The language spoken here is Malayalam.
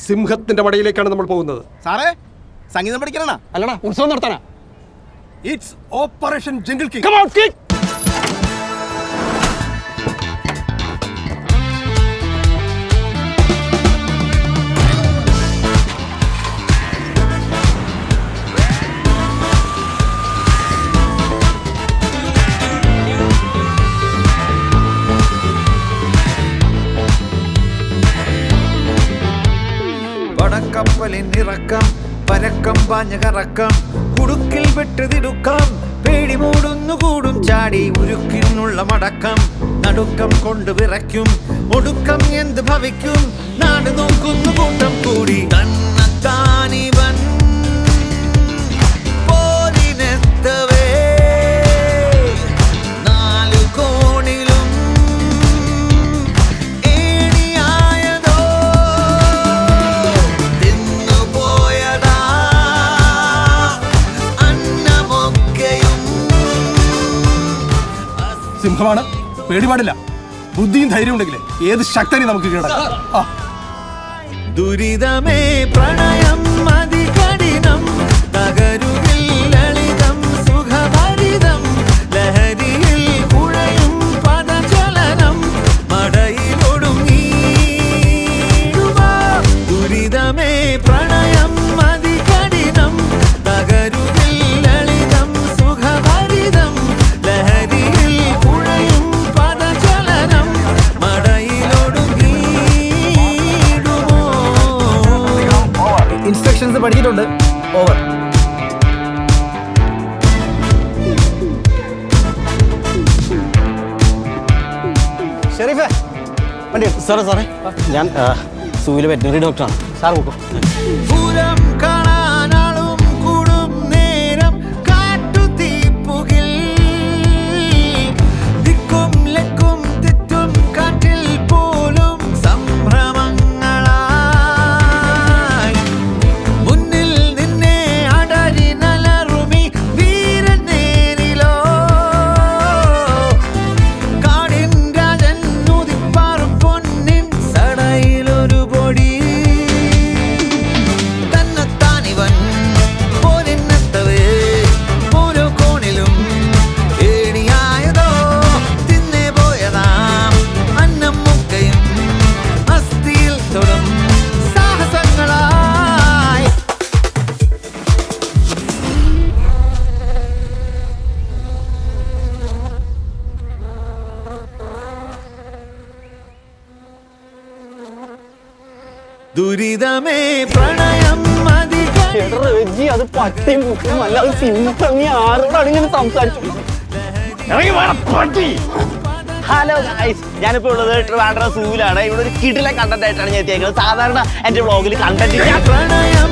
സിംഹത്തിന്റെ മടയിലേക്കാണ് നമ്മൾ പോകുന്നത്. സാറേ, സംഗീതം പഠിക്കണ അല്ലടാ, ഉത്സവം നടത്താനാ. It's operation jungle king. Come on, kick! കപ്പലിനിറക്കം പരക്കം പാഞ്ഞ കറക്കം കുടുക്കിൽ വിട്ടതിടുക്കം പേടി മൂടുന്നു കൂടും ചാടി ഉരുക്കിനുള്ള മടക്കം നടുക്കം കൊണ്ട് വിറയ്ക്കും ഒടുക്കം എന്ത് ഭവിക്കും നാട് നോക്കുന്നു കൂട്ടം കൂടി തന്നത്താനിവൻ പോരിനെത്തവേ നാലു കോണിലും സിംഹമാണ്, പേടിപാടില്ല. ബുദ്ധിയും ധൈര്യം ഉണ്ടെങ്കിൽ ഏത് ശക്തനെ നമുക്ക് കീഴടക്കാം. ദുരിതമേ പ്രണയം അതികഠിനം തകരുകിൽ ലളിതം സുഖഭരിതം ലഹരിയിൽ കുഴയും പദചലനം മടയിലൊടുങ്ങി. ദുരിതമേ പ്രണയം അതികഠിനം തകരുകിൽ ലളിതം സുഖഭരിതം ലഹരിയിൽ കുഴയും പദചലനം മടയിലൊടുങ്ങി. ഇൻസ്ട്രക്ഷൻസ് പഠിച്ചിട്ടുണ്ട്. ഓവർ. ഷെരീഫേ, വണ്ടി. സാറേ, ഞാൻ സൂവിലെ വെറ്ററിനറി ഡോക്ടറാണ്. സാർ നോക്കൂ. പൂരം കാണാനാളും കൂടും നേരം കാട്ടുതീപ്പുകിൽ ദിക്കും ലക്കും തെറ്റും കാറ്റിൽ പോലും സംഭ്രമങ്ങളായി മുന്നിൽ നിന്നെ അടരി നലറുമി വീരൻ നേരിലോ കാടിൻ രാജൻ ഉദിപ്പാറും പൊന്നിൻ സടയിലൊരു പൊടി തന്നത്താനിവൻ പോരിനെത്തവേ ഓരോ കോണിലും ഏണിയായതോ തിന്നേ പോയതാം അന്നം മുക്കയും അസ്ഥിയിൽ തൊടും സാഹസങ്ങളായി. ദുരിതമേ പ്രണയം റെജി, അത് പട്ടിയും മുട്ടും അല്ലാതെ സിംഹം. നീ ആരോടാണ് ഇങ്ങനെ സംസാരിച്ചു? ഹലോ ഗൈസ്, ഞാനിപ്പോ ഉള്ളത് ട്രിവാൻഡ്രം സൂവിലാണ്. ഇവിടെ ഒരു കിടിലൻ കണ്ടന്റ് ആയിട്ടാണ് ഞാൻ എത്തിയേക്കുന്നത്. സാധാരണ എന്റെ വ്ളോഗിൽ കണ്ടന്റ് പ്രണയം